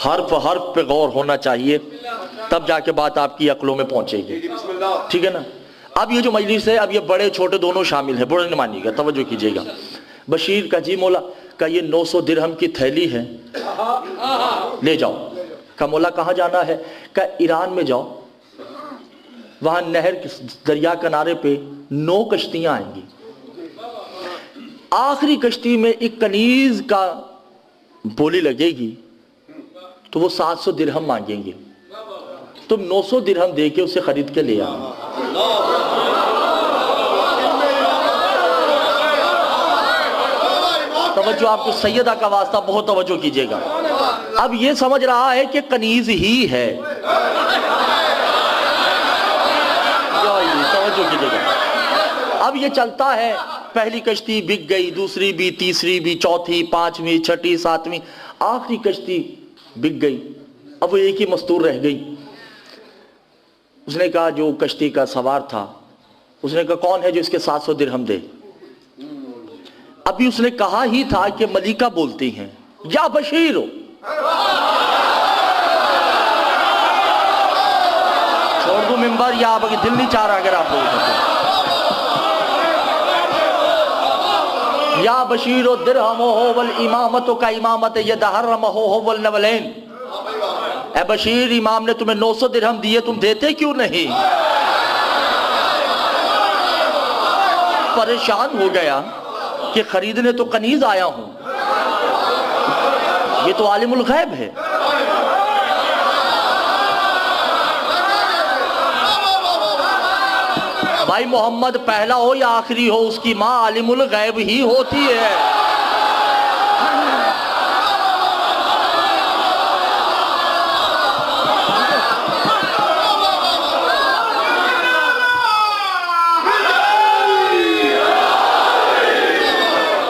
हर्फ हर्फ पे गौर होना चाहिए, तब जाके बात आपकी अक्लों में पहुंचेगी। ठीक है ना। अब ये जो मजलिस है, अब ये बड़े छोटे दोनों शामिल है, बुरा नहीं मानिएगा, तवज्जो कीजिएगा। बशीर का जी मौला का ये 900 दिरहम की थैली है, ले जाओ। का मौला कहाँ जाना है? का ईरान में जाओ, वहां नहर दरिया किनारे पे 9 कश्तियां आएंगी। आखिरी कश्ती में एक कनीज का बोली लगेगी तो वो 700 दिरहम मांगेंगे, तुम 900 दिरहम दे के उसे खरीद के ले आओ। तवज्जो, आपको सैयदा का वास्ता बहुत तवज्जो कीजिएगा। अब ये समझ रहा है कि कनीज ही है, तवज्जो कीजिएगा। अब ये चलता है, पहली कश्ती बिक गई, दूसरी भी, तीसरी भी, चौथी, पांचवी, छठी, सातवीं, आखिरी कश्ती बिक गई। अब वो एक ही मस्तूर रह गई। उसने कहा, जो कश्ती का सवार था, उसने कहा कौन है जो इसके 700 दिरहम दे? अभी उसने कहा ही था कि मलिका बोलती हैं, या बशीर हो, छोड़ दो मिंबर, या अब दिल नहीं चाह रहा अगर आप बोल सकते। या बशीर दिरहम हो वल इमामत का इमामत यदहरम हो वल नवलैन। ए बशीर, इमाम ने तुम्हें 900 दिरहम दिए, तुम देते क्यों नहीं? परेशान हो गया कि खरीदने तो कनीज आया हूं, ये तो आलिमुल गैब है। भाई मोहम्मद पहला हो या आखिरी हो, उसकी मां आलिमुल गैब ही होती है।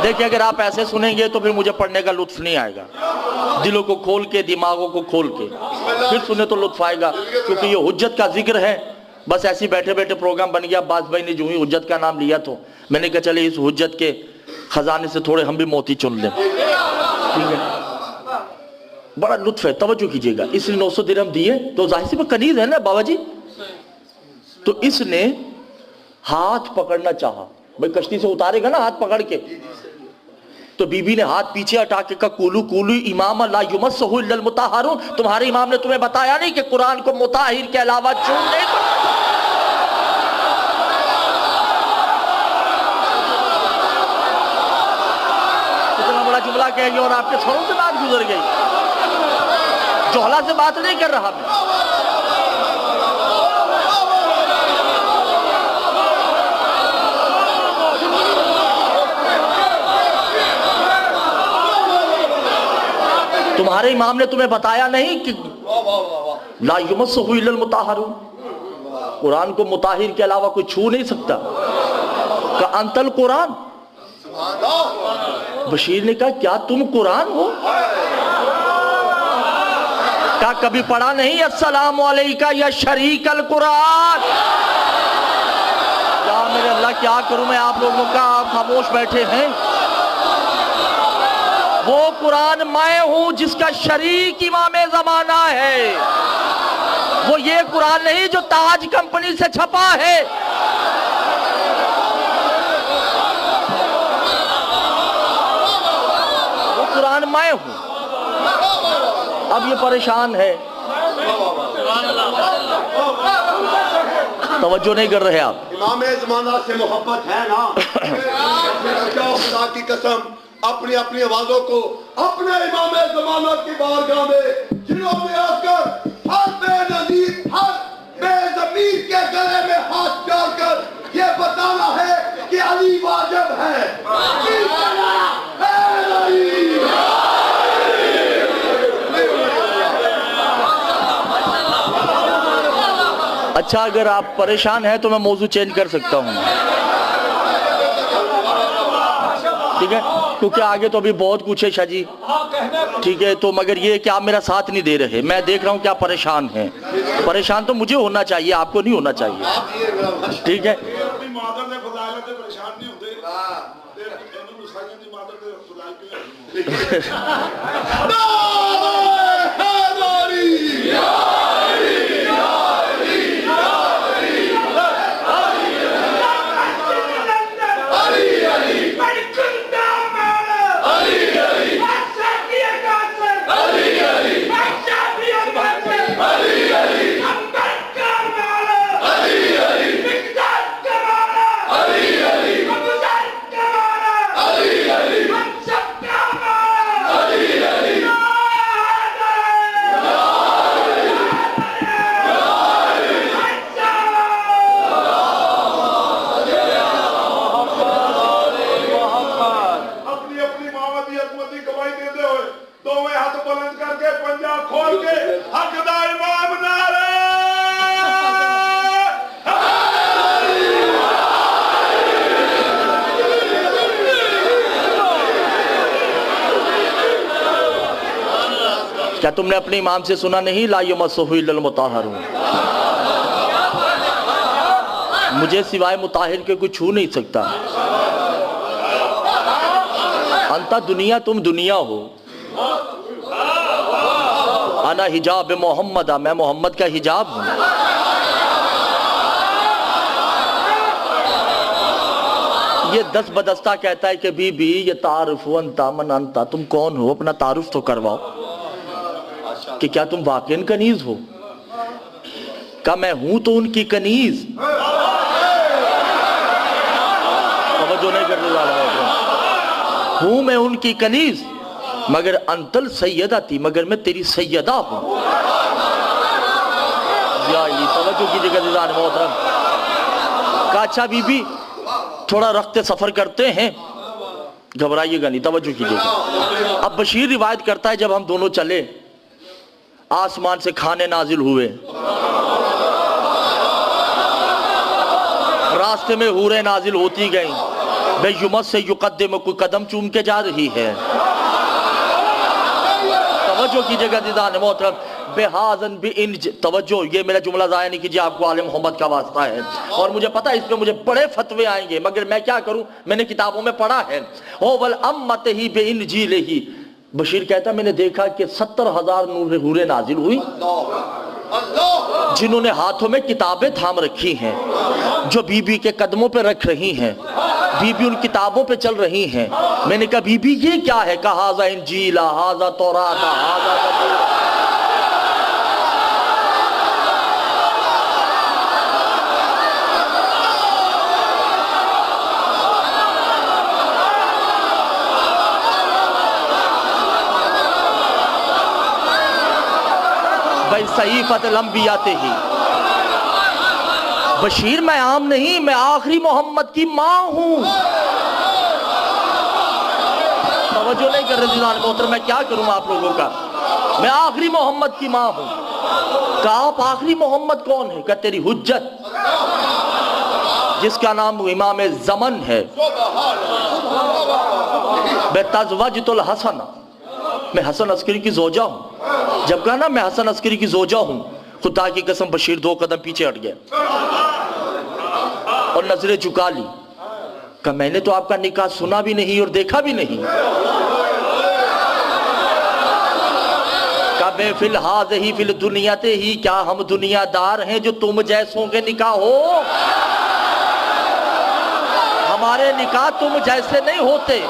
देखिए, अगर आप ऐसे सुनेंगे तो फिर मुझे पढ़ने का लुत्फ नहीं आएगा। दिलों को खोल के, दिमागों को खोल के फिर सुने तो लुत्फ आएगा, क्योंकि ये हुज्जत का जिक्र है। बस ऐसे बैठे बैठे प्रोग्राम बन गया। बास भाई ने जो ही हुज्जत का नाम लिया तो मैंने कहा चले इस हुज्जत के खजाने से थोड़े हम भी मोती चुन लें। ठीक है, बड़ा लुत्फ है, तवज्जो कीजिएगा। इसने 900 दिरहम दिए तो जाहिर सी बात कनीज है ना बाबा जी, तो इसने हाथ पकड़ना चाहा। भाई कश्ती से उतारेगा ना हाथ पकड़ के, तो बीबी ने हाथ पीछे हटा के कहा, कुलू कुलू इमाम ला युमस्सहु इल्लल मुताहरून। तुम्हारे इमाम ने तुम्हें बताया नहीं कि कुरान को मुताहिर के अलावा छूने नहीं। इतना बड़ा जुमला कह गया और आपके सरों से बात गुजर गई। जोहला से बात नहीं कर रहा मैं। तुम्हारे इमाम ने तुम्हें बताया नहीं कि ला युमस्सहु इल्लल मुताहरून, कुरान को मुताहिर के अलावा कोई छू नहीं सकता। का अंतल कुरान। बशीर ने कहा, क्या तुम कुरान हो? क्या कभी पढ़ा नहीं अस्सलामु अलैका या शरीकल कुरान? या मेरे अल्लाह, क्या करूं मैं आप लोगों का, आप खामोश बैठे हैं। वो कुरान मैं हूं जिसका शरीक इमामे ज़माना है। वो ये कुरान नहीं जो ताज कंपनी से छपा है। वो कुरान मैं हूं। अब ये परेशान है, तवज्जो नहीं कर रहे आप। इमामे ज़माना से मोहब्बत है ना? क्या खुदा की कसम, अपनी अपनी आवाजों को अपने इमामे ज़माना की बारगाह में जिन्होंने आकर हर बेनज़ीर, हर बेज़मीर के गले में हाथ डालकर ये बताना है कि अली वाजिब है। अच्छा, अगर आप परेशान हैं तो मैं मौजू चेंज कर सकता हूँ, ठीक है, क्योंकि आगे तो अभी बहुत कुछ है शाह जी। ठीक है, तो मगर ये कि आप मेरा साथ नहीं दे रहे। मैं देख रहा हूँ कि आप परेशान हैं। परेशान तो मुझे होना चाहिए, आपको नहीं होना चाहिए। ठीक है, बुलंद करके पंजा खोल के हक दा इमाम नारे क्या तुमने अपने इमाम से सुना नहीं, ला यमस्सुहु इल्लल मुताहहरून, मुझे सिवाय मुताहिर के कोई छू नहीं सकता। अंता दुनिया तुम दुनिया हो, अना हिजाब मोहम्मद, मैं मोहम्मद का हिजाब हूं। ये दस बदस्ता कहता है कि बीबी ये तारुफ अंता मन अंता, तुम कौन हो, अपना तारुफ तो करवाओ कि क्या तुम वाकईन कनीज हो। का मैं हूं तो उनकी कनीज, तवज्जो नहीं कर रहे, हूं मैं उनकी कनीज, मगर अंतल सैयदा थी, मगर मैं तेरी सैयदा हूं। तवज्जो कीजिएगा मोहतरम। का अच्छा बीबी थोड़ा रखते सफर करते हैं, घबराइएगा नहीं, तवज्जो कीजिएगा। अब बशीर रिवायत करता है जब हम दोनों चले, आसमान से खाने नाजिल हुए, रास्ते में हूरें नाजिल होती गईं, बेयुमत से युकद्दिम कोई कदम चूम के जा रही है। तवज्जो कीजिएगा दीदान मोहतरम। बेहाजन बि इन, तवज्जो, ये मेरा जुमला ज़ाया नहीं कीजिए, आपको आले मोहम्मद का वास्ता है और मुझे पता है इस पे मुझे बड़े फतवे आएंगे, मगर मैं क्या करूं, मैंने किताबों में पढ़ा है। हो वल अम्मत ही बे इन जी ले ही, बशीर कहता मैंने देखा कि 70,000 हूरें नाजिल हुई जिन्होंने हाथों में किताबें थाम रखी हैं, जो बीबी के कदमों पे रख रही हैं, बीबी उन किताबों पे चल रही हैं। मैंने कहा बीबी ये क्या है, कहा हाज़ा इंजीला, हाज़ा तौराता, हाज़ा ज़बूर। सहीफत लंबियाते ही, बशीर मैं आम नहीं, मैं आखिरी मोहम्मद की मां हूं। तवज्जो नहीं कर रहे मोहतरम, मैं क्या करूं आप लोगों का, मैं आखिरी मोहम्मद की मां हूं। कहा आप आखिरी मोहम्मद कौन है, का तेरी हुज्जत जिसका नाम इमाम ज़मन है, बेतज़वजुल हसन, मैं हसन अस्करी की जोजा हूं। जब कहा ना मैं हसन अस्करी की जोजा हूं, खुदा की कसम बशीर 2 कदम पीछे हट गया और नजरें झुका ली। कहा मैंने तो आपका निकाह सुना भी नहीं और देखा भी नहीं। कहा बे फिल हाज़ ही फिल दुनियाते ही, क्या हम दुनियादार हैं जो तुम जैसों के निकाह हो, हमारे निकाह तुम जैसे नहीं होते।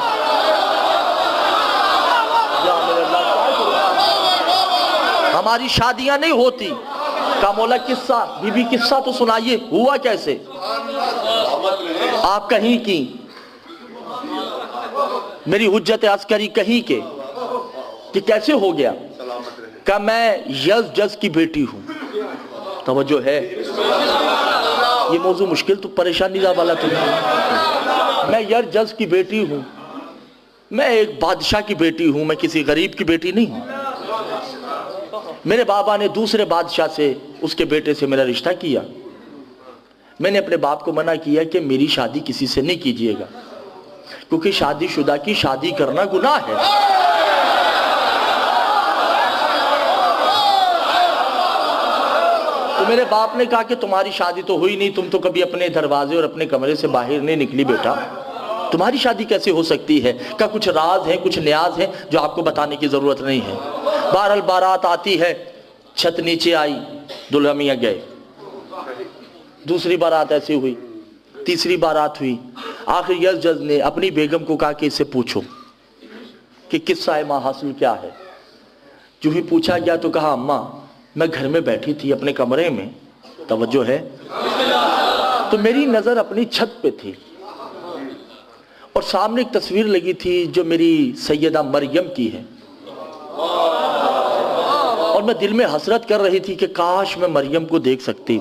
हमारी शादियां नहीं होती। का मौला किस्सा, बीबी किस्सा तो सुनाइए, हुआ कैसे। आप कहीं की, मेरी हुज्जत अस्करी कहीं के, कि कैसे हो गया। का मैं यज जज की बेटी हूं। तवज्जो है, ये मौजू मुश्किल तो परेशानी वाला तो नहीं। मैं यज जज की बेटी हूं, मैं एक बादशाह की बेटी हूं, मैं किसी गरीब की बेटी नहीं हूं। मेरे बाबा ने दूसरे बादशाह से, उसके बेटे से मेरा रिश्ता किया। मैंने अपने बाप को मना किया कि मेरी शादी किसी से नहीं कीजिएगा, क्योंकि शादीशुदा की शादी करना गुनाह है। तो मेरे बाप ने कहा कि तुम्हारी शादी तो हुई नहीं, तुम तो कभी अपने दरवाजे और अपने कमरे से बाहर नहीं निकली बेटा, तुम्हारी शादी कैसे हो सकती है। का कुछ राज है, कुछ न्याज है जो आपको बताने की जरूरत नहीं है। बहरहाल बारात आती है, छत नीचे आई, दुल्हा मियां गए। दूसरी बारात ऐसी हुई, तीसरी बारात हुई। आखिर यज जज ने अपनी बेगम को कहा कि इससे पूछो कि किस्सा माँ हासिल क्या है। जो ही पूछा गया तो कहा अम्मा मैं घर में बैठी थी अपने कमरे में, तवज्जो है, तो मेरी नजर अपनी छत पे थी और सामने एक तस्वीर लगी थी जो मेरी सैयदा मरियम की है, और मैं दिल में हसरत कर रही थी कि काश मैं मरियम को देख सकती।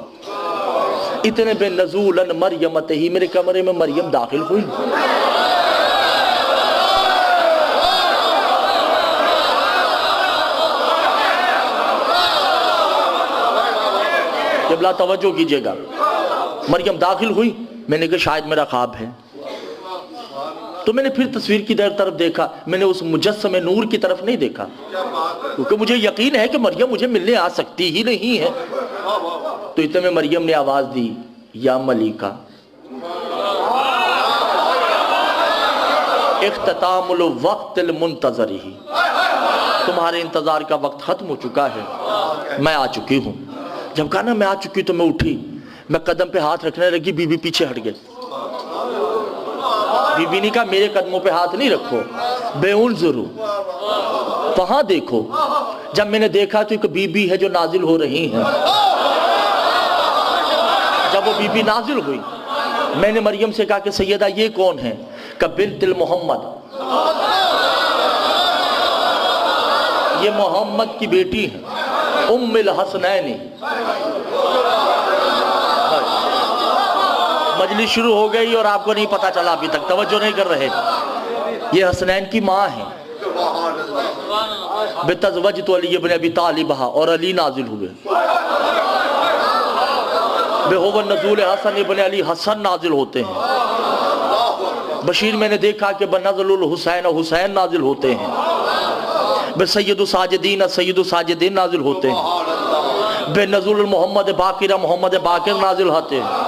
इतने बेनज़ूलन मरियमत ही, मेरे कमरे में मरियम दाखिल हुई। क़िबला तवज्जो कीजिएगा। मरियम दाखिल हुई, मैंने कहा शायद मेरा ख्वाब है, तो मैंने फिर तस्वीर की तरफ देखा, मैंने उस मुजस्समे नूर की तरफ नहीं देखा, क्योंकि मुझे यकीन है कि मरियम मुझे मिलने आ सकती ही नहीं है। तो इतने में मरियम ने आवाज दी, या मलिका इख्तितामुल वक्तिल मुंतज़री, तुम्हारे इंतजार का वक्त खत्म हो चुका है, मैं आ चुकी हूँ। जब कहा ना मैं आ चुकी तो मैं उठी, मैं कदम पे हाथ रखने लगी, बीबी पीछे हट गई। बीबी ने कहा मेरे कदमों पे हाथ नहीं रखो, बेउनज़ुरू वहां देखो। जब मैंने देखा तो एक बीबी है जो नाजिल हो रही है। जब वो बीबी नाजिल हुई, मैंने मरियम से कहा कि सैयदा ये कौन है? का बिन्तिल मोहम्मद, ये मोहम्मद की बेटी है, उम्मुल हसनैनी। मजलिस शुरू हो गई और आपको नहीं पता चला, अभी तक तवज्जो नहीं कर रहे। ये हसनैन की माँ है। बेतज़वजतु अली इब्न अबी तालिब, और अली नाजिल हुए। बेहुवा नज़ूल हसन इब्न अली, हसन नाजिल होते हैं। बशीर मैंने देखा कि बनज़लुल हुसैन, हुसैन नाजिल होते हैं। बेसय्यदु साजिदीन, सय्यदु साजिदीन नाजिल होते हैं। बेनज़ुल मोहम्मद बाकिर, मोहम्मद बाकिर नाजिल होते हैं।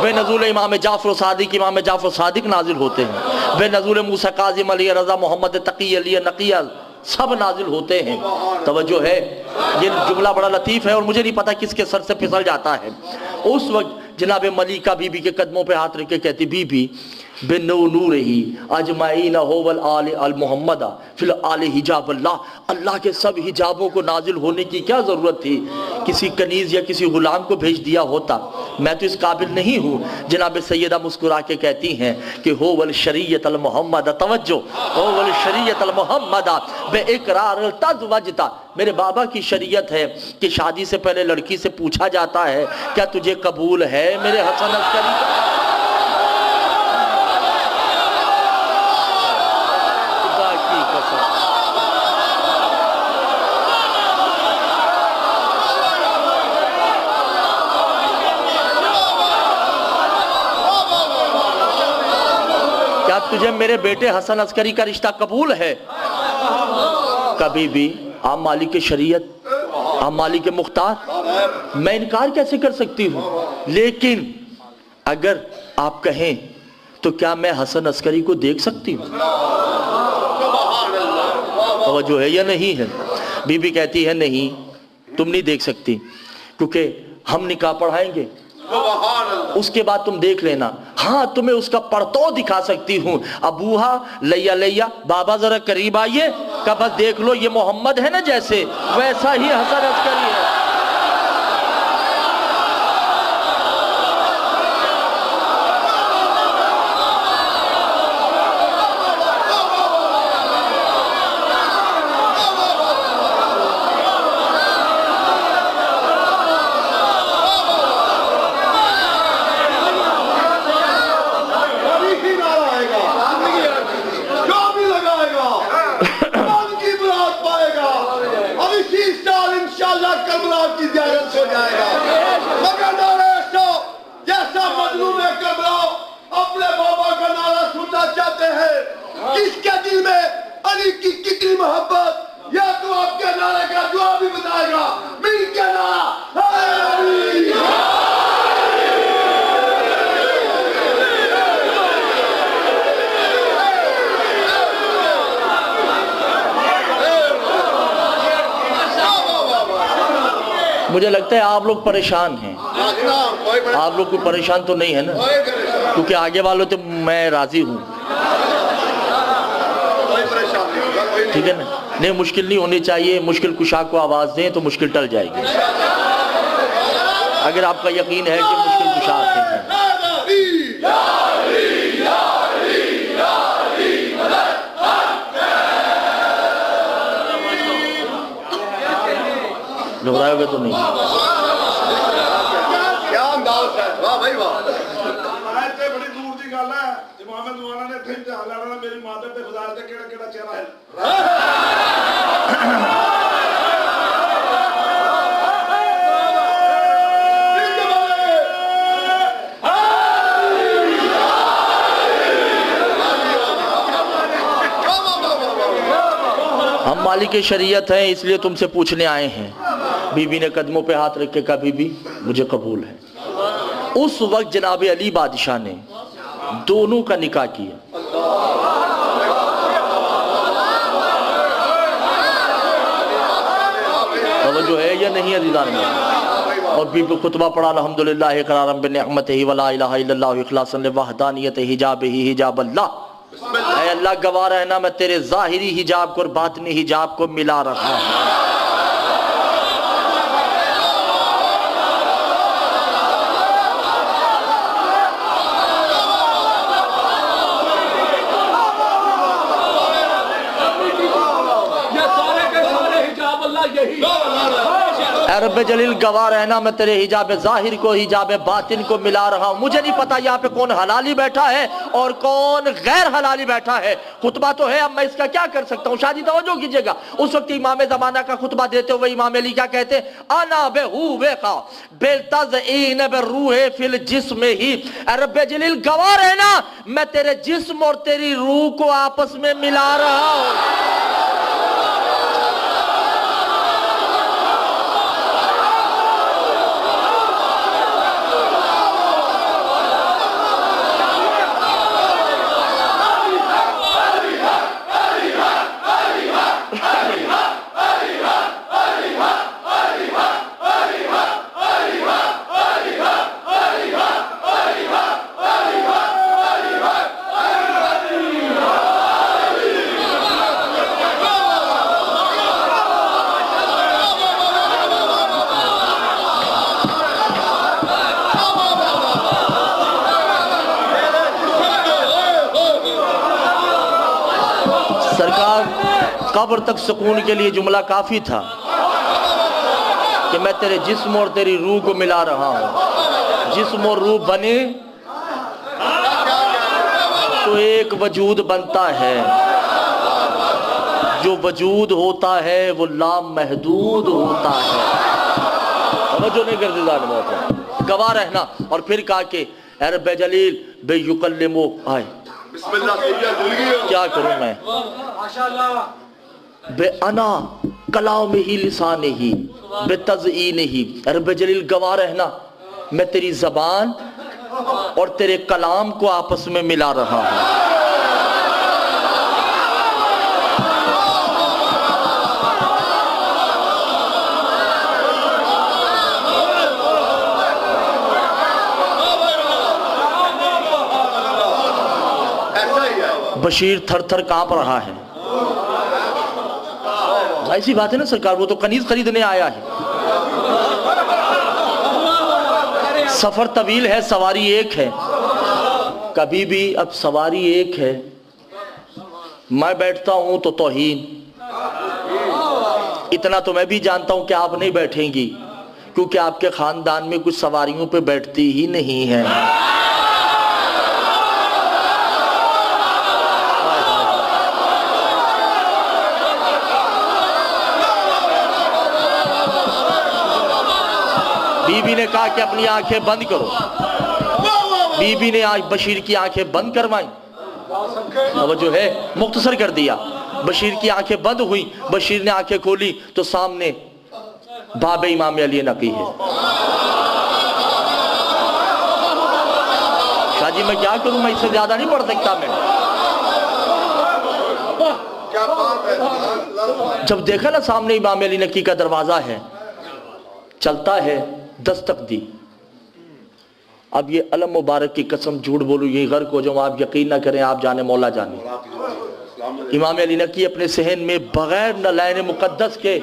बेनज़ुल इमाम जाफ़र सादिक, इमाम जाफ़र सादिक नाजिल होते हैं। बेनज़ुल मूसा काज़िम अली रज़ा, मोहम्मद तकी अली नकिया, सब नाजिल होते हैं। तवज्जो है, ये जुमला बड़ा लतीफ़ है और मुझे नहीं पता किसके सर से फिसल जाता है। उस वक्त जनाब मलिका बीबी के कदमों पे हाथ रख के कहती, बीबी बिन नूर ही अजमाइन होवल आल अल मोहम्मदा फिल आल हिजाब अल्लाह, अल्लाह के सब हिजाबों को नाजिल होने की क्या ज़रूरत थी? किसी कनीज़ या किसी गुलाम को भेज दिया होता, मैं तो इस काबिल नहीं हूँ। जनाब सैयदा मुस्कुरा के कहती हैं कि होवल शरीयत अल मोहम्मद, तवज्जो, होवल शरीयत अल मोहम्मद बे इकरार तज़वजता, मेरे बाबा की शरीयत है कि शादी से पहले लड़की से पूछा जाता है क्या तुझे कबूल है मेरे हसन अस्करी? क्या तुझे मेरे बेटे हसन अस्करी का रिश्ता कबूल है? कभी भी आप मालिक की शरीयत, आप मालिक के मुख्तार, मैं इनकार कैसे कर सकती हूँ? लेकिन अगर आप कहें तो क्या मैं हसन अस्करी को देख सकती हूँ? तो जो है या नहीं है? बीबी कहती है नहीं, तुम नहीं देख सकती, क्योंकि हम निकाह पढ़ाएंगे, उसके बाद तुम देख लेना। हाँ, तुम्हें उसका पड़तो दिखा सकती हूँ। अबूहा लैया लैया, बाबा जरा करीब आइए, का बस देख लो, ये मोहम्मद है ना जैसे, वैसा ही हसन अस्करी है। किसके दिल में अली की कितनी मोहब्बत, या तो आपके नारे का जवाब भी बताएगा। मिल के नारा मुझे लगता है आप लोग परेशान हैं। आप लोग कोई परेशान तो नहीं है ना? क्योंकि आगे वालों तो मैं राजी हूँ, ठीक है ना? नहीं, मुश्किल नहीं होनी चाहिए। मुश्किल कुशा को आवाज़ दें तो मुश्किल टल जाएगी। अगर आपका यकीन है कि मुश्किल कुशा आते हैं। घबराओगे तो नहीं? क्या अंदाज है, वाह भाई वाह। बड़ी दूर की गल है, इमाम ज़माना ने इत्थे इम्तिहान लैना, मेरी मादर ते खुदा ते केड़ा केड़ा चेहरा है। मालिक शरीयत है, इसलिए तुमसे पूछने आए हैं। बीबी ने कदमों पे हाथ रख के कहा, बीबी मुझे कबूल है। उस वक्त जनाब अली बादशाह ने दोनों का निकाह किया। तो जो है या नहीं अज़ीज़ान में, और बीबी खुतबा पढ़ा, अल्हम्दुलिल्लाह इक़रारम बिनिअमतिही वला इलाहा इल्लल्लाह इख़लासन लिवहदानियत हिजाबिही हिजाब अल्लाह। ऐ अल्लाह गवाह रहना, मैं तेरे ज़ाहिरी हिजाब को और बातिनी हिजाब को मिला रहा हूँ। रब जलील गवाह रहना, मैं तेरे हिजाब ज़ाहिर को हिजाब बातिन को मिला रहा हूँ। मुझे नहीं पता यहाँ पे कौन हलाली बैठा है और कौन गैर हलाली बैठा है। खुतबा तो है, अब मैं इसका क्या कर सकता हूँ। शादी तवज्जो कीजिएगा, उस वक्त इमाम ज़माना का खुतबा देते हुए इमाम अली क्या कहते हैं, अना बेहुवेका बेतज़ईन बिरूहे फिल जिस्म ही। रब जलील गवाह रहना, मैं तेरे जिस्म और तेरी रूह को आपस में मिला रहा हूँ। कब्र तक सुकून के लिए जुमला काफी था कि मैं तेरे जिस्म और तेरी रूह को मिला रहा हूं। जिस्म और रूह बने तो एक वजूद बनता है, जो वजूद होता है वो लामहदूद होता है। समझो नहीं करते जान, गवाह रहना। और फिर कहा कि रब जलील बेयुकल्लिमो आए, क्या करूं मैं, बे अना कलाम ही लिसान ही बेतज़ईन ही। रब जलील गवाह रहना, मैं तेरी जबान और तेरे कलाम को आपस में मिला रहा हूं। बशीर थर थर कांप रहा है। ऐसी बात है ना सरकार, वो तो कनीज खरीदने आया है। सफर तवील है, सवारी एक है। कभी भी अब सवारी एक है, मैं बैठता हूं तो तौहीन। इतना तो मैं भी जानता हूं कि आप नहीं बैठेंगी, क्योंकि आपके खानदान में कुछ सवारियों पे बैठती ही नहीं है। बीबी ने कहा कि अपनी आंखें बंद करो। बीबी ने आज बशीर की आंखें बंद करवाई, अब जो है मुख्तसर कर दिया। बशीर की आंखें बंद हुई, बशीर ने आंखें खोली तो सामने बाब इमाम अली नकी है। शाह जी मैं क्या करूं, मैं इससे ज्यादा नहीं पढ़ सकता मैं। जब देखा ना सामने इमाम अली नकी का दरवाजा है, चलता है, दस्तक दी। अब ये अलम मुबारक की कसम झूठ बोलूं यही गर्क हो जाऊं, आप यकीन ना करें, आप जाने मौला जाने। इमाम अली नकी अपने सहन में बगैर नलायन मुकद्दस के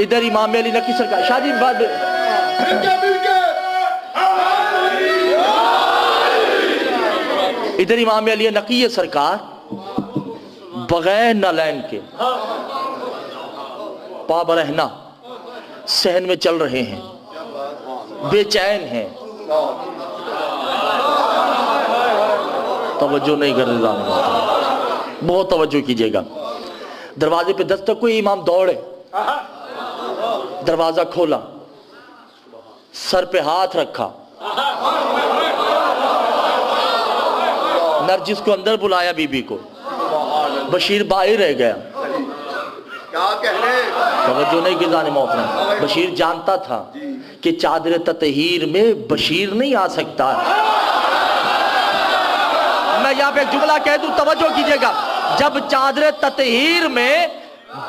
इधर इमाम अली नकी सरकार शादी बाद इधर इमाम अली नकी सरकार बगैर नलायन के पाब रहना सहन में चल रहे हैं, बेचैन हैं, तवज्जो नहीं कर रहे, बहुत तवज्जो कीजिएगा। दरवाजे पे दस्तक हुई, इमाम दौड़े, दरवाजा खोला, सर पे हाथ रखा, नरजिस को अंदर बुलाया बीबी को, बशीर बाहर रह गया। क्या कह रहे? तवज्जो नहीं की जाने मोहतरम, बशीर जानता था कि चादर ततहीर में बशीर नहीं आ सकता। मैं यहाँ पे एक जुमला कह दूं, तवज्जो कीजिएगा। जब चादर ततहीर में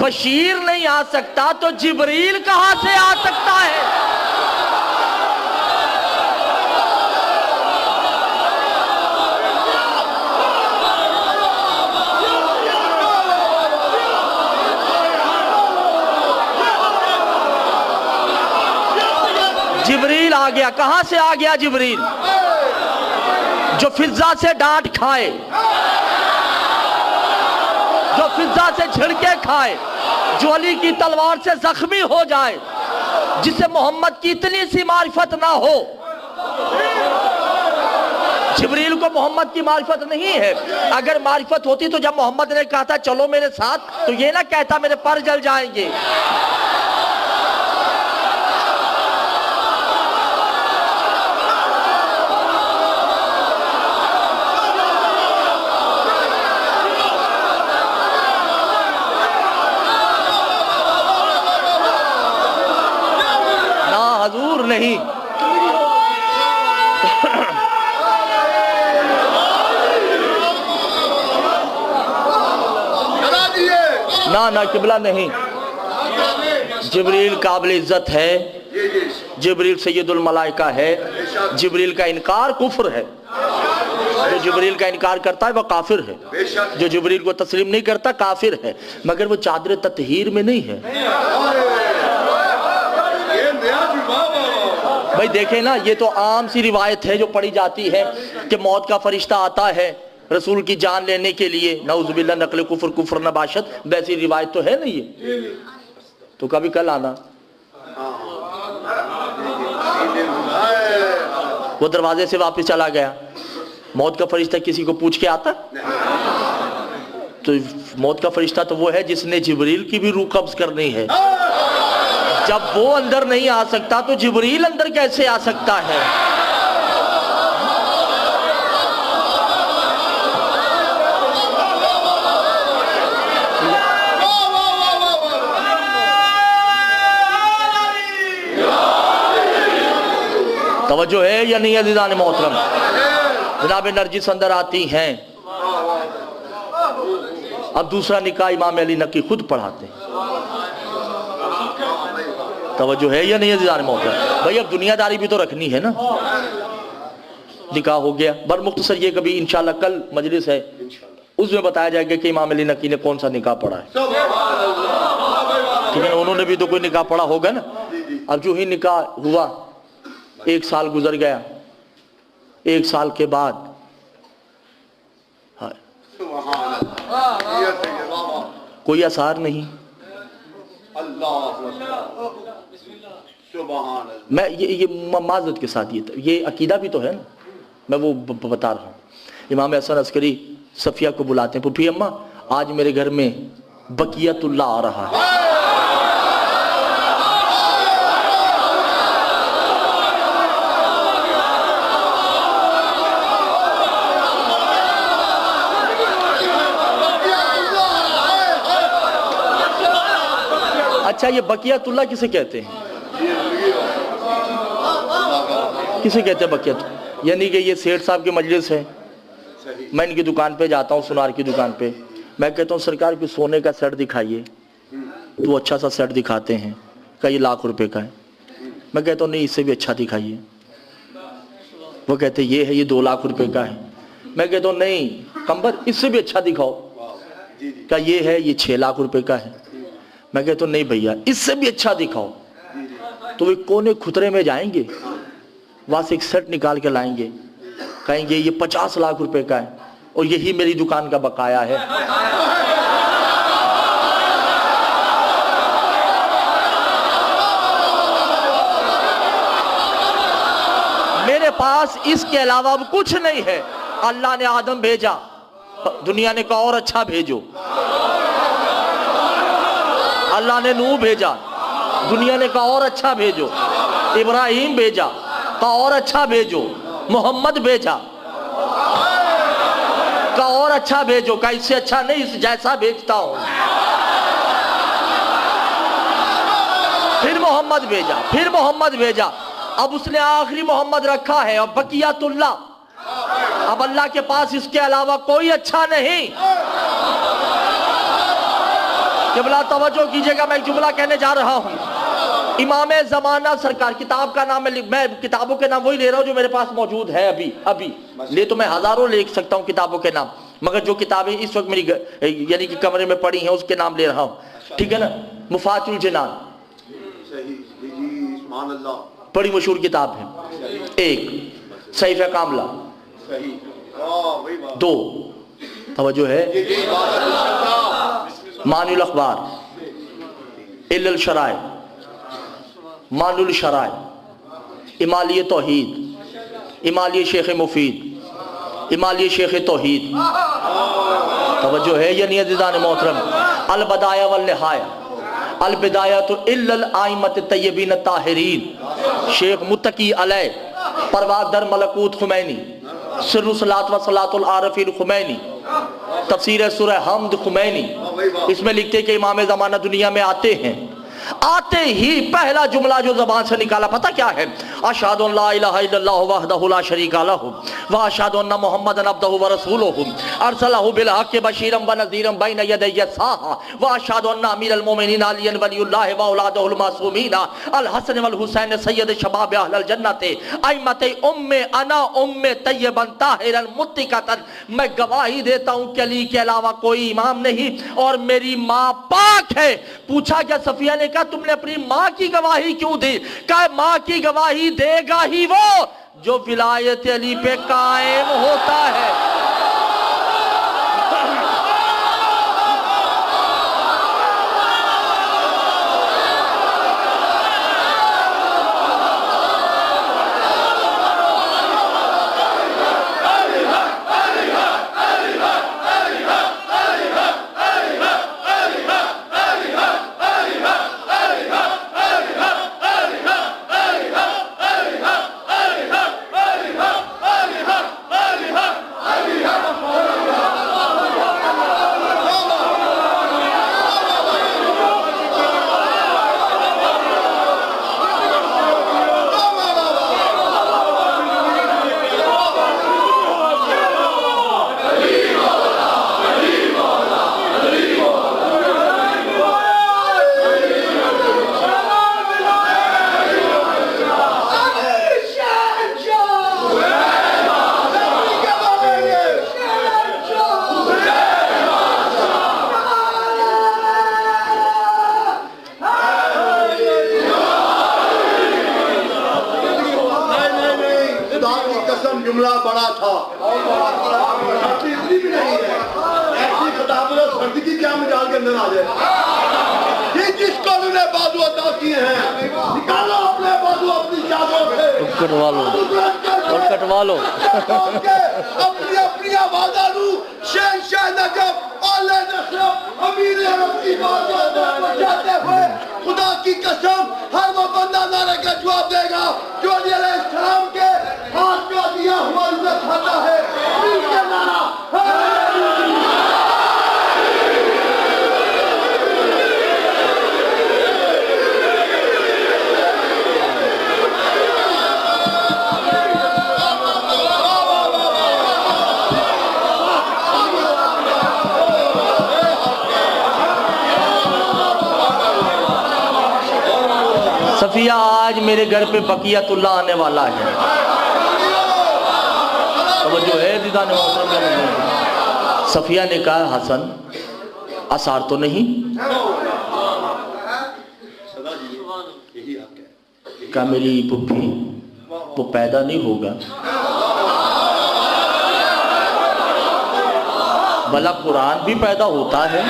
बशीर नहीं आ सकता तो जिब्रील कहां से आ सकता है? जिब्रील आ गया। कहां से आ गया जिब्रील? जो फिजा से डांट खाए, जो फिजा से झिड़के खाए, जो अली की तलवार से जख्मी हो जाए, जिसे मोहम्मद की इतनी सी मारिफत ना हो। जिब्रील को मोहम्मद की मारिफत नहीं है। अगर मारिफत होती तो जब मोहम्मद ने कहा था चलो मेरे साथ, तो ये ना कहता मेरे पर जल जाएंगे। हजूर नहीं। ना ना किबला नहीं। जिब्रील काबिल इज्जत है, जिब्रील सैयदुल मलाइका है। जिब्रील का इनकार कुफ्र है। जो जिब्रील का इनकार करता है वह काफिर है, जो जिब्रील को तस्लीम नहीं करता काफिर है। मगर वो चादर ततहीर में नहीं है। भाई देखें ना, ये तो आम सी रिवायत है जो पढ़ी जाती है कि मौत का फरिश्ता आता है रसूल की जान लेने के लिए। नऊजुबिल्लाह नकल कुफ्र कुफ्र नबाशत, वैसी रिवायत तो है नहीं ये। तो कभी कल आना, वो दरवाजे से वापस चला गया। मौत का फरिश्ता किसी को पूछ के आता? तो मौत का फरिश्ता तो वो है जिसने जिब्रील की भी रूह कब्ज करनी है। जब वो अंदर नहीं आ सकता तो जिब्रील अंदर कैसे आ सकता है? तवज्जो है या नहीं अज़ीज़ान मोहतरम? जनाब नरजिस अंदर आती हैं। अब दूसरा निकाह इमाम अली नकी खुद पढ़ाते हैं। तवज्जो है या नहीं अज़ीज़ान मोहतरम? भाई अब दुनियादारी भी तो रखनी है ना। निकाह हो गया। बर मुख्तसर ये कभी इंशाल्लाह कल मजलिस है, उसमें बताया जाएगा कि इमाम अली नकी ने कौन सा निकाह पढ़ा है। ठीक है, उन्होंने भी तो कोई निकाह पढ़ा होगा ना। अब जो ही निकाह हुआ, 1 साल गुजर गया। 1 साल के बाद कोई आसार नहीं। मैं ये माजरत के साथ ये अकीदा भी तो है ना, मैं वो बता रहा हूँ। इमाम हसन अस्करी सफिया को बुलाते हैं, पुफी अम्मा आज मेरे घर में बकियतुल्लाह आ रहा है। अच्छा, ये बकियतुल्लाह किसे कहते हैं? किसे कहते हैं बकियत? यानी कि ये सेठ साहब की मजलिस है, मैं इनकी दुकान पे जाता हूँ, सुनार की दुकान पे। मैं कहता हूँ सरकार को सोने का सेट दिखाइए, तो अच्छा सा सेट दिखाते हैं, कई लाख रुपए का है। मैं कहता हूँ नहीं, इससे भी अच्छा दिखाइए। वो कहते ये है, ये 2 लाख रुपए का है। मैं कहता हूँ नहीं कंबर, इससे भी अच्छा दिखाओ। क्या ये है, ये 6 लाख रुपए का है। मैं कहता हूँ नहीं भैया, इससे भी अच्छा दिखाओ। तो वे कोने खुतरे में जाएंगे, वहां से एक सेट निकाल के लाएंगे, कहेंगे ये 50 लाख रुपए का है और यही मेरी दुकान का बकाया है। मेरे पास इसके अलावा अब कुछ नहीं है। अल्लाह ने आदम भेजा, दुनिया ने कहा और अच्छा भेजो। अल्लाह ने नूह भेजा, दुनिया ने कहा और अच्छा भेजो। इब्राहिम भेजा, कहा और अच्छा भेजो। मोहम्मद भेजा, और अच्छा भेजो। का इससे अच्छा नहीं, इस जैसा भेजता हूं। फिर मोहम्मद भेजा, फिर मोहम्मद भेजा। अब उसने आखिरी मोहम्मद रखा है और बकियातुल्लाह, अब अल्लाह के पास इसके अलावा कोई अच्छा नहीं। क़िबला तवज्जो कीजिएगा, मैं एक जुमला कहने जा रहा हूं। इमाम ज़माना सरकार, किताब का नाम मैं किताबों के नाम वही ले रहा हूं जो मेरे पास मौजूद है अभी ले तो मैं हजारों ले सकता हूं किताबों के नाम, मगर जो किताबें इस वक्त मेरी यानी कि कमरे में पड़ी हैं उसके नाम ले रहा हूं, ठीक है ना। मुफातुल जिनान, बड़ी मशहूर किताब है। एक सहीफ़े कामला, दो तवज्जो है मानुल अखबार, इल्लल शराय, मानुल शराय, इमालिय तौहीद, इमालिय शेख मुफीद, इमालिय शेख तौहीद, तवज्जो है या नहीं अज़ीज़ान मोहतरम। अल बदाया वल निहाया, अल बिदाया तो इल्लल आइमत तय्यबीन ताहिरीन, शेख मुत्तकी अलैह, परवाज़ दर मलकूत खुमैनी, सिर्रु सलात व सलातुल आरफीन खुमैनी, तफसीर सूरह हमद खुमैनी। इसमें लिखते कि इमाम ज़माना दुनिया में आते हैं, आते ही पहला जुमला जो जबान से निकाला पता क्या है? अशहदु अल्ला इलाहा इल्लल्लाहु वहदहु ला शरीका लहु व अशहदु अन्ना मुहम्मदन अब्दुहु व रसूलुहु अरसलहु बिल हक़्क़ि बशीरन व नज़ीरन बैन यदै साहा व अशहदु अन्ना अमीरुल मोमिनीन अलिय्यन वलियुल्लाह व औलादुहुल मासूमीन अल हसन वल हुसैन सय्यद शबाब अहलल जन्नत अइमत उम्मे अना उम्मे तय्यबन ताहिरन मुत्तिकतन। मैं गवाही देता हूँ कि अली के अलावा कोई इमाम नहीं और मेरी माँ पाक है। पूछा क्या सफिया ने कहा तुमने अपनी माँ की गवाही क्यों दी? कहा माँ की गवाही देगा ही वो जो विलायत अली पे कायम होता है। जुमला बड़ा था, इतनी भी नहीं है। ऐसी किताबों में सर्दी की क्या मजाल के अंदर आ जाए। ये जिसको उन्होंने बाजू अदा किए हैं, निकालो अपने बाजू अपनी चादरों से, कटवा लो और कटवा लो अपनी अपनी आवाज़ों को शहंशाह नजफ औले नसरफ अमीर अरब की बात पहुंचाते हुए खुदा की कसम हर वो बंदा नारे का जवाब देगा जो अली अलैहिस्सलाम के हाथ में दिया हुआ इज्जत खाता है। अमीर का नारा सफिया आज मेरे घर पे बकियतुल्लाह आने वाला है। तो जो है सफिया ने कहा हसन आसार तो नहीं? क्या मेरी पुप्पी वो पैदा नहीं होगा? भला कुरान भी पैदा होता है?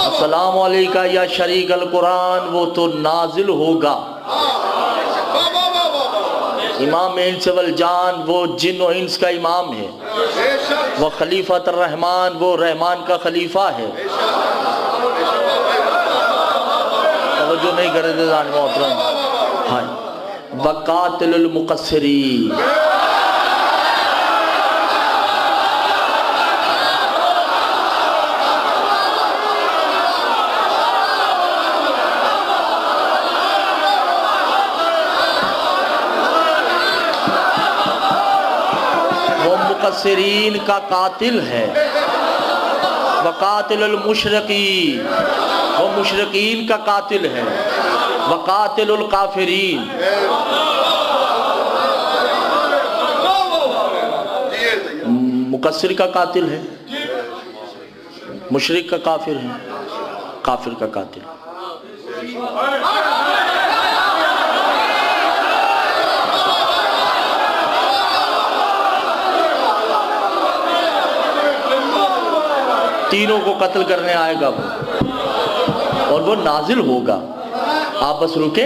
अस्सलामु अलैका या शरीक अल कुरान, वो तो नाजिल होगा। इमाम इंस वल जान, वो जिन और इंस का इमाम है। वह खलीफत रहमान, वो रहमान का खलीफा है। तवज्जो नहीं करे थे जान मोहतरम। हाँ, वकातिलुल मुकस्सिरीन, मुकस्सिरीन का कातिल है। वकातिलुल मुशरिकीन, वो मुशरिकीन का कातिल है। वकातिलुल काफिरीन, मुकस्सिर का कातिल है, मुशरिक का काफिर है, काफिर का कातिल। तीनों को कत्ल करने आएगा वो, और वो नाजिल होगा। आप बस रुके,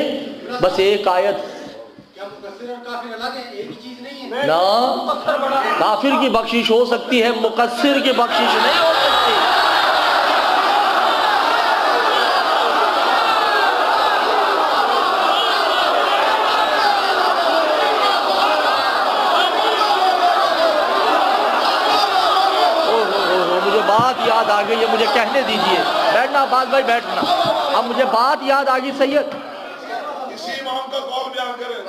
बस एक आयत ना। काफिर की बख्शिश हो सकती है, मुकस्सिर की बख्शिश नहीं हो सकती। मुझे बात याद आ गई है, मुझे कहने दीजिए। बैठना अब्बास भाई, बैठना। अब मुझे बात याद आ गई सैयद, इसी इमाम का कौल बयान करें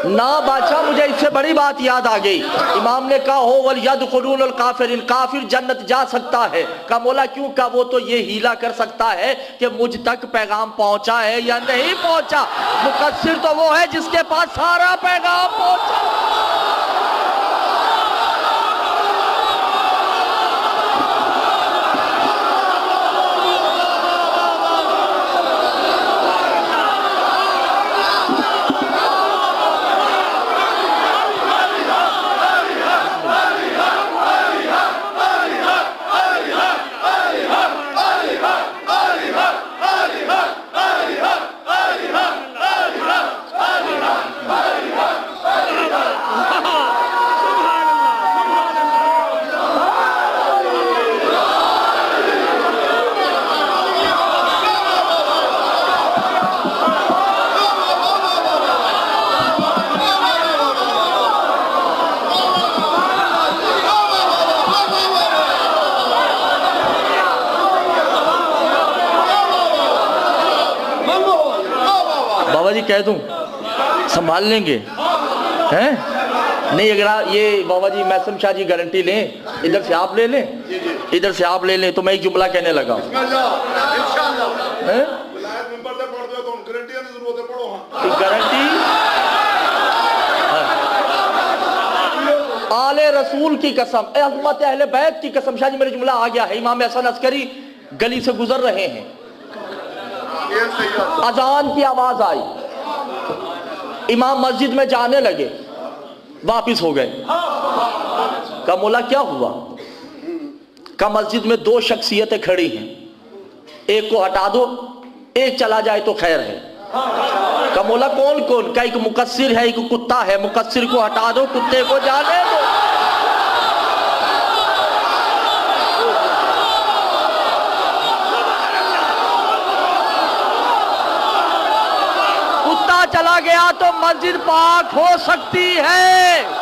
ना बादशाह, मुझे इससे बड़ी बात याद आ गई। इमाम ने कहा हो वल यदखुलूनल काफिरीन, काफिर जन्नत जा सकता है। का मौला क्यों? का वो तो ये हीला कर सकता है कि मुझ तक पैगाम पहुंचा है या नहीं पहुंचा। मुकस्सिर तो वो है जिसके पास सारा पैगाम पहुंचा। कह दूं संभाल लेंगे हैं? नहीं, अगर ये बाबा जी मैसम शाह जी गारंटी लें, इधर से आप ले लें, इधर से आप ले लें, तो मैं एक जुमला कहने लगा हूं। गारंटी आले रसूल की कसम, अज़मत अहले बैत की कसम। शाह जी मेरा जुमला आ गया है। इमाम हसन अस्करी गली से गुजर रहे हैं, अजान की आवाज आई, इमाम मस्जिद में जाने लगे, वापिस हो गए। का मौला क्या हुआ? का मस्जिद में दो शख्सियतें खड़ी हैं, एक को हटा दो, एक चला जाए तो खैर है। का मौला कौन कौन? का एक मुकस्सिर है, एक कुत्ता है। मुकस्सिर को हटा दो, कुत्ते को जाने दो। चला गया तो मस्जिद पाक हो सकती है।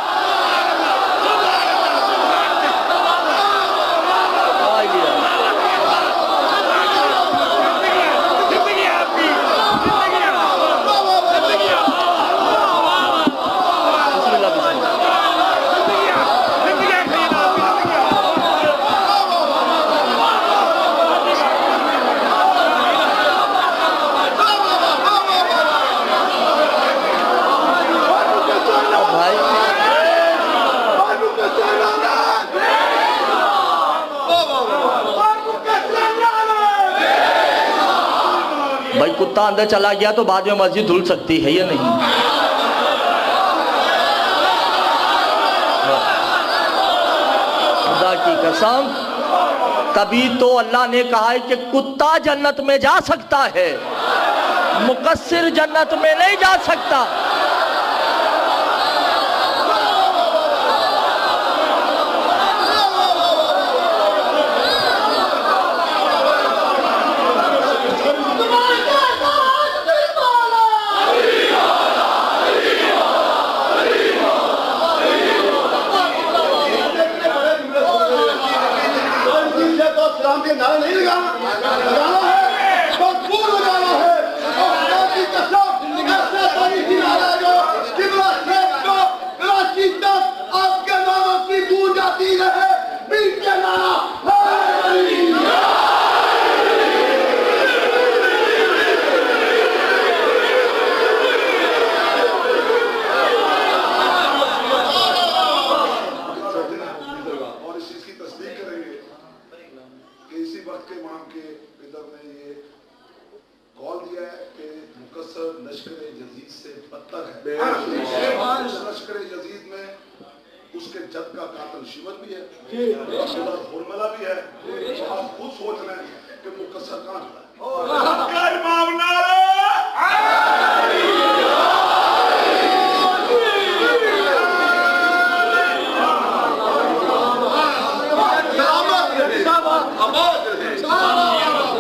भाई कुत्ता अंदर चला गया तो बाद में मस्जिद धुल सकती है या नहीं? खुदा की कसम, तभी तो अल्लाह ने कहा है कि कुत्ता जन्नत में जा सकता है, मुकस्सिर जन्नत में नहीं जा सकता। लश्कर यजीद से बदतर है। उस लश्कर यजीद में उसके जद का कातिल शिमर भी है, फॉर्मूला भी है। तो आप खुद सोच रहे हैं कि मुकस्सर कहां है। इमाम नारे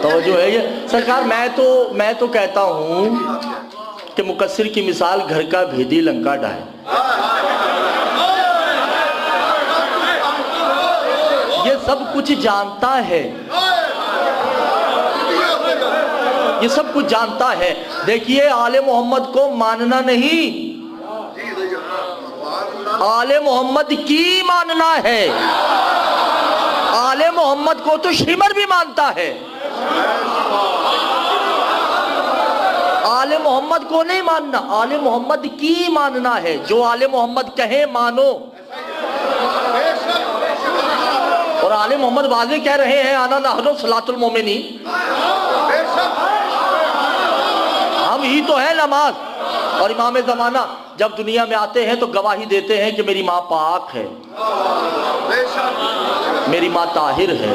तो जो है ये सरकार, मैं तो कहता हूँ कि मुकस्सिर की मिसाल घर का भेदी लंका ढाए। ये सब कुछ जानता है, ये सब कुछ जानता है। देखिए, आले मोहम्मद को मानना नहीं, आले मोहम्मद की मानना है। आले मोहम्मद को तो शिमर भी मानता है, आले मोहम्मद को नहीं मानना, आले मोहम्मद की मानना है। जो आले मोहम्मद कहे मानो। और आले मोहम्मद वाज़े कह रहे हैं आना नहनु सलातुल मोमिनी, हम ही तो है नमाज। और इमाम ज़माना जब दुनिया में आते हैं तो गवाही देते हैं कि मेरी माँ पाक है, मेरी माँ ताहिर है।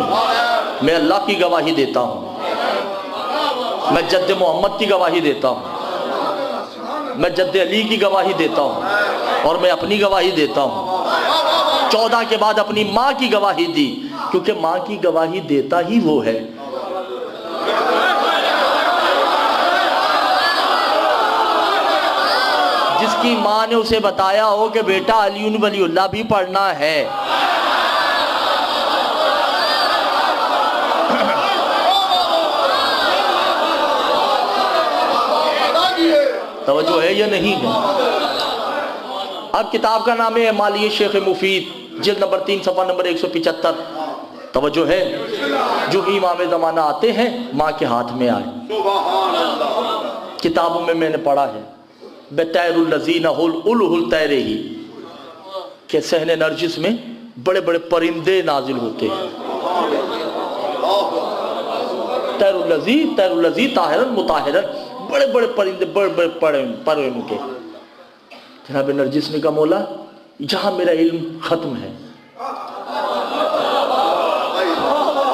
मैं अल्लाह की गवाही देता हूँ, मैं जद्द मोहम्मद की गवाही देता हूँ, मैं जद्द अली की गवाही देता हूँ, और मैं अपनी गवाही देता हूँ। 14 के बाद अपनी माँ की गवाही दी, क्योंकि माँ की गवाही देता ही वो है। जिसकी माँ ने उसे बताया हो कि बेटा अली वलीउल्लाह भी पढ़ना है। तवज्जो है या नहीं है? अब किताब का नाम है मालिय शेख मुफीद, जिल्द नंबर 3 सफ़ा नंबर 175। तवज्जो है, जो ही इमाम ज़माना आते हैं माँ के हाथ में आए। किताबों में मैंने पढ़ा है बेतैरुल लज़ीना उल तैरे ही के सहने नरजिस में बड़े बड़े परिंदे नाजिल होते हैं। तैरुल लज़ी ताहिरन मुताहिरन, बड़े बड़े परिंदे, बड़े बड़े पड़े उनके। जनाब नरजिस ने कहा मौला जहां मेरा इल्म खत्म है,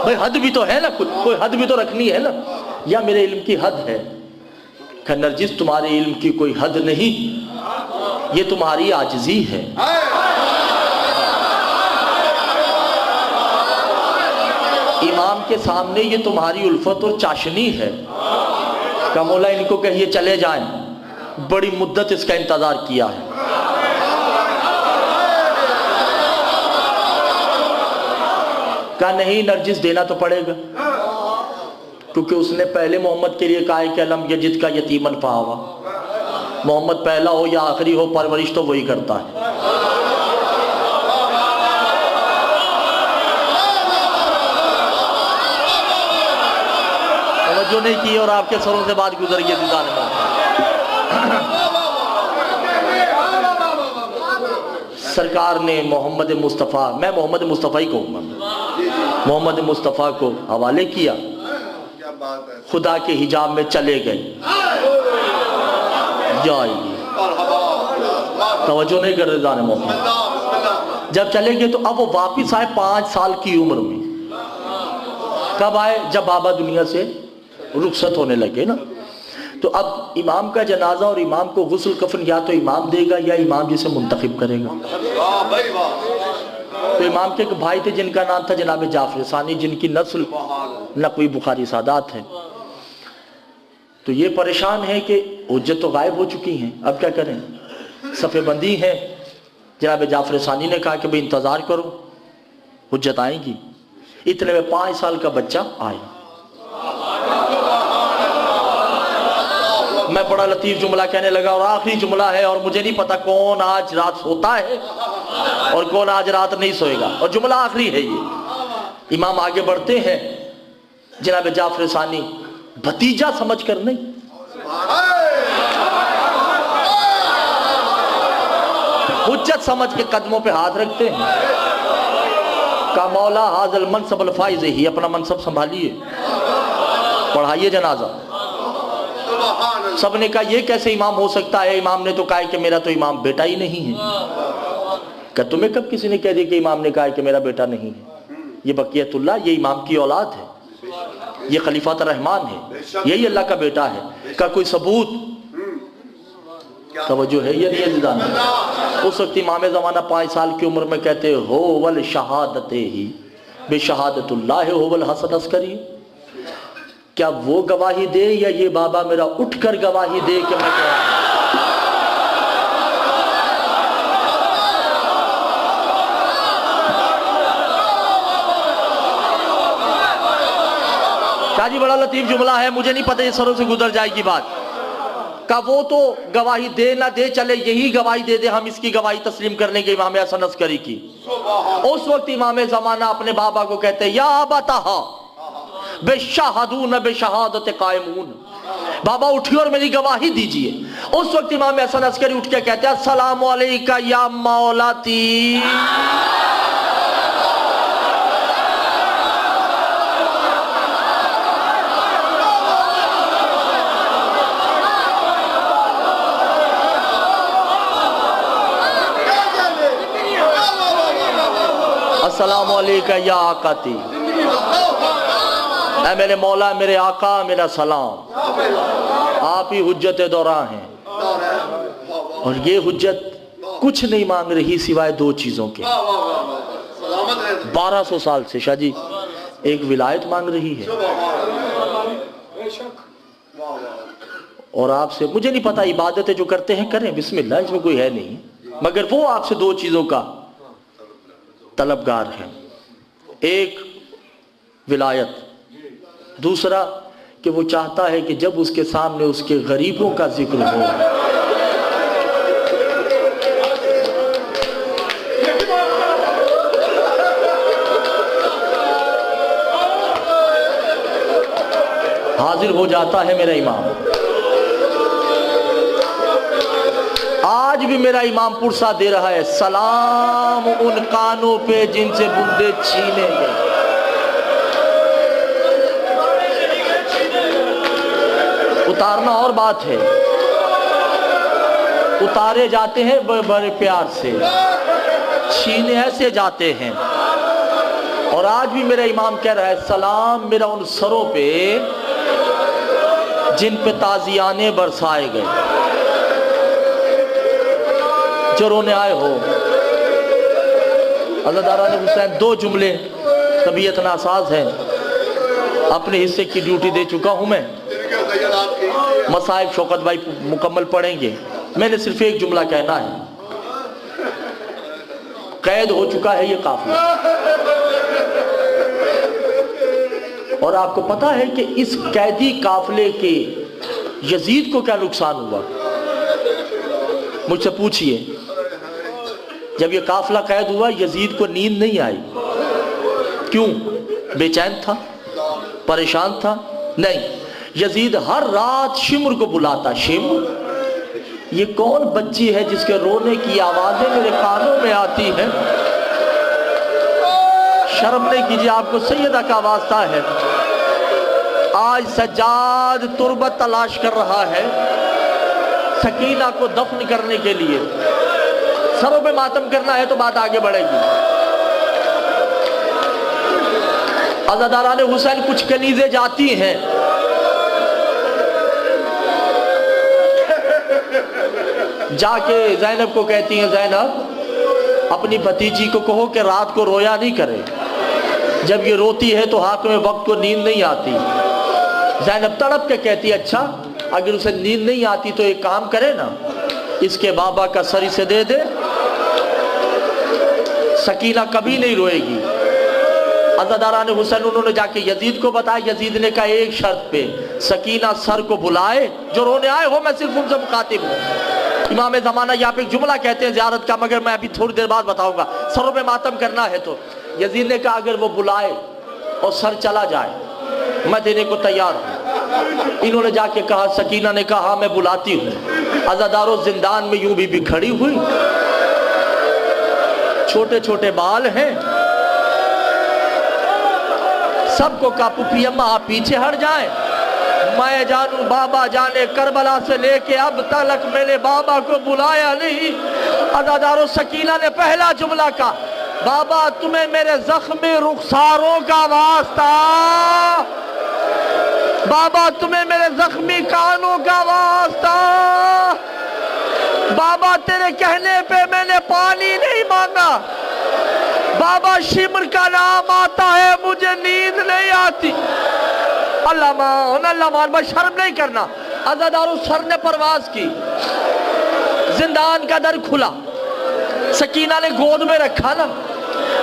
भाई हद भी तो है ना, कोई हद भी तो रखनी है ना, या मेरे इल्म की हद है। कहा नरजिस तुम्हारे इल्म की कोई हद नहीं, ये तुम्हारी आजिज़ी है। इमाम के सामने ये तुम्हारी उल्फत और चाशनी है। का मौला इनको कहिए चले जाएं, बड़ी मुद्दत इसका इंतजार किया है। कहा नहीं नरजिस देना तो पड़ेगा, क्योंकि उसने पहले मोहम्मद के लिए कहा है कि अलम यजिद का यतीमन फावा। मोहम्मद पहला हो या आखिरी हो, परवरिश तो वही करता है। जो नहीं की और आपके सरों से बात गुजर गई दीदार में। सरकार ने मोहम्मद मुस्तफ़ा, मैं मोहम्मद मुस्तफ़ा ही कहूँगा, मोहम्मद मुस्तफ़ा को हवाले किया, खुदा के हिजाब में चले गए। जाइए तवज्जो नहीं कर रहे जाने मोहम्मद। जब चले गए तो अब वो वापिस आए 5 साल की उम्र में। कब आए? जब बाबा दुनिया से रुखसत होने लगे ना। तो अब इमाम का जनाजा और इमाम को गुस्ल कफन या तो इमाम देगा या इमाम जिसे मुंतखब करेगा। तो इमाम के एक भाई थे जिनका नाम था जनाब जाफर सानी, जिनकी नस्ल नकवी बुखारी सादात है। तो ये परेशान है कि हुज्जत तो गायब हो चुकी हैं, अब क्या करें, सफ़ेबंदी है। जनाब जाफर सानी ने कहा कि भाई इंतज़ार करो, हुज्जत आएगी। इतने में 5 साल का बच्चा आया। मैं बड़ा लतीफ जुमला कहने लगा और आखिरी जुमला है, और मुझे नहीं पता कौन आज रात सोता है और कौन आज रात नहीं सोएगा, और जुमला आखिरी है ये। इमाम आगे बढ़ते हैं, जनाब जाफर सानी भतीजा समझ कर नहीं, हुज्जत समझ के कदमों पे हाथ रखते हैं। का मौला हाजल मनसब अलफाइज ही, अपना मनसब संभालिए, पढ़ाइए जनाजा। सबने कहा ये कैसे इमाम हो सकता है? इमाम ने तो कहा कि मेरा तो इमाम बेटा ही नहीं है। क्या तुम्हें कब किसी ने कह दिया कि इमाम ने कहा कि मेरा बेटा नहीं है? ये बकियतुल्लाह, ये इमाम की औलाद है, ये खलीफात रहमान है, यही अल्लाह का बेटा है। का कोई सबूत? तवज्जो है ये नहीं है? उस वक्त इमाम ज़माना 5 साल की उम्र में कहते हो वल शहादते ही बेशहादतुल्लाह हो वल हसन अस्करी। क्या वो गवाही दे या ये बाबा मेरा उठकर गवाही दे कि मैं क्या? शाजी बड़ा लतीफ जुमला है, मुझे नहीं पता ये सरों से गुजर जाएगी बात। का वो तो गवाही दे ना दे, चले यही गवाही दे दे, हम इसकी गवाही तस्लीम कर लेंगे इमाम हसन अस्करी की। उस वक्त इमाम ज़माना अपने बाबा को कहते या अबतहा बेशहादून बेशहादत कायमून, बाबा उठिए और मेरी गवाही दीजिए। उस वक्त इमाम हसन अस्करी उठ के कहते हैं अस्सलामु अलैका या मौलाती। अस्सलामु अलैका या आकाती, ऐ मेरे मौला मेरे आका मेरा सलाम। आप ही हुज्जत दौरा हैं और ये हुज्जत कुछ नहीं मांग रही सिवाय 2 चीजों के। 1200 साल से शाह जी एक विलायत मांग रही है और आपसे मुझे नहीं पता, इबादतें जो करते हैं करें बिस्मिल्लाह, इसमें कोई है नहीं, मगर वो आपसे 2 चीजों का तलबगार है। एक विलायत, दूसरा कि वो चाहता है कि जब उसके सामने उसके गरीबों का जिक्र हो हाजिर हो जाता है मेरा इमाम। आज भी मेरा इमाम पुरसा दे रहा है सलाम उन कानों पे जिनसे बुंदे छीने गए। उतारना और बात है, उतारे जाते हैं बड़े प्यार से, छीने ऐसे जाते हैं। और आज भी मेरा इमाम कह रहा है सलाम मेरा उन सरों पे जिन पे ताजियाने बरसाए गए, जो रोने आए हो। अज़ादारान हुसैन 2 जुमले, तबीयत नासाज है, अपने हिस्से की ड्यूटी दे चुका हूं मैं, मसाइब शौकत भाई मुकम्मल पढ़ेंगे, मैंने सिर्फ एक जुमला कहना है। कैद हो चुका है ये काफिला, और आपको पता है कि इस कैदी काफिले के यजीद को क्या नुकसान हुआ? मुझसे पूछिए। जब ये काफिला कैद हुआ यजीद को नींद नहीं आई। क्यों? बेचैन था, परेशान था? नहीं, यजीद हर रात शिम्र को बुलाता, शिम्र ये कौन बच्ची है जिसके रोने की आवाजें मेरे कानों में आती हैं? शर्म नहीं कीजिए, आपको सैयदा का वास्ता है। आज सज्जाद तुरबत तलाश कर रहा है सकीना को दफन करने के लिए। सरों पे मातम करना है तो बात आगे बढ़ेगी। अज़ादारान हुसैन कुछ कनीज़े जाती हैं, जाके ज़ैनब को कहती हैं ज़ैनब अपनी भतीजी को कहो कि रात को रोया नहीं करे, जब ये रोती है तो हाथ में वक्त को नींद नहीं आती। ज़ैनब तड़प के कहती है अच्छा अगर उसे नींद नहीं आती तो एक काम करे ना, इसके बाबा का सर इसे दे दे, सकीना कभी नहीं रोएगी। अज़ादारान हुसैन उन्होंने जाके यजीद को बताया, यजीद ने कहा एक शर्त पे, सकीना सर को बुलाए, जो रोने आए हो मैं सिर्फ उनसे मुखातिब हूँ। इमाम ज़माना यहाँ पे एक जुमला कहते हैं ज़ियारत का, मगर मैं अभी थोड़ी देर बाद बताऊंगा। सरों पे मातम करना है तो यजीद ने कहा अगर वो बुलाए और सर चला जाए मैं देने को तैयार हूँ। इन्होंने जाके कहा, सकीना ने कहा मैं बुलाती हूँ। अज़ादारों जिंदान में यूं भी बिखड़ी हुई, छोटे छोटे बाल हैं, सबको कहा पुप्पी अम्मा आप पीछे हट जाए, मैं जानू बाबा जाने करबला से लेके अब तक मैंने बाबा को बुलाया नहीं। अज़ादारों, सकीना ने पहला जुमला कहा, बाबा तुम्हें मेरे जख्मी रुखसारों का वास्ता, बाबा तुम्हें मेरे जख्मी कानों का वास्ता, बाबा तेरे कहने पे मैंने पानी नहीं मांगा, बाबा शिमर का नाम आता है मुझे नींद नहीं आती। अल्लाह मान, बस शर्म नहीं करना। अज़ादारों, सर ने परवाज की, जिंदान का दर खुला, सकीना ने गोद में रखा ना।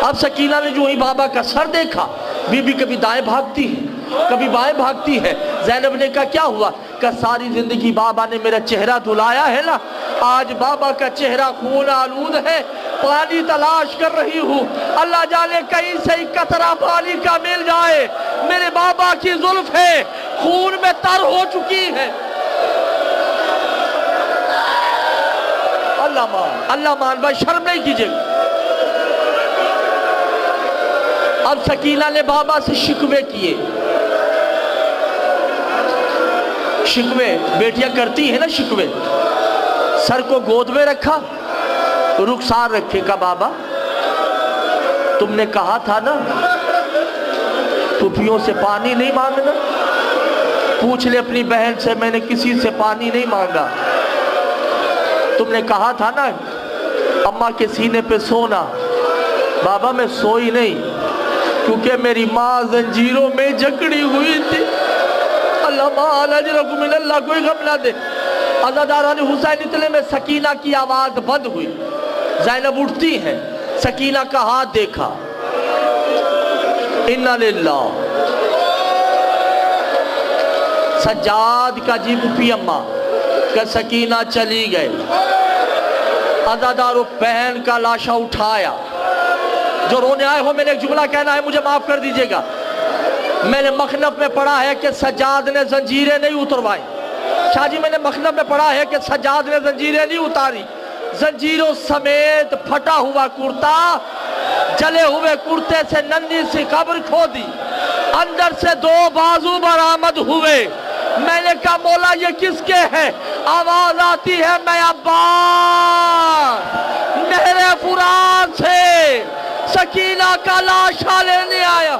अब सकीना ने जो ही बाबा का सर देखा, बीबी कभी दाएं भागती है कभी बाएं भागती है। ज़ैनब ने कहा क्या हुआ? का सारी जिंदगी बाबा ने मेरा चेहरा धुलाया है ना, आज बाबा का चेहरा खून आलूद है, पानी तलाश कर रही हूँ, अल्लाह जाने कहीं से ही कतरा पानी का मिल जाए। मेरे बाबा की जुल्फ है खून में तर हो चुकी है। अल्लाह मान, बस शर्म नहीं कीजिएगा। अब सकीना ने बाबा से शिकवे किए। शिकवे बेटियां करती है ना, शिकवे। सर को गोद में रखा, रुखसार रखेगा। बाबा तुमने कहा था ना पुफियों से पानी नहीं मांगना, पूछ ले अपनी बहन से, मैंने किसी से पानी नहीं मांगा। तुमने कहा था ना अम्मा के सीने पे सोना, बाबा मैं सोई नहीं क्योंकि मेरी माँ जंजीरों में जकड़ी हुई थी। अल्लाह कोई गम ना दे। अज़ादारान हुसैन इतने में सकीना की आवाज बंद हुई। ज़ैनब उठती है, सकीना का हाथ देखा, इन्ना लिल्लाह। सज्जाद का जी पुफी अम्मा का सकीना चली गई। अज़ादारों बहन का लाशा उठाया। जो रोने आए हो, मैंने एक जुमला कहना है, मुझे माफ कर दीजिएगा। मैंने मखनफ में पढ़ा है कि सज्जाद ने जंजीरें नहीं उतरवाई। शाहजी मैंने मखनफ में पढ़ा है कि सज्जाद ने जंजीरें नहीं उतारी। जंजीरों समेत फटा हुआ कुर्ता, जले हुए कुर्ते से नन्ही सी कब्र खोदी, अंदर से 2 बाजू बरामद हुए। मैंने कहा मौला ये किसके हैं? आवाज आती है मैं अब्बास नहरे फुरात से सकीना का लाशा लेने आया।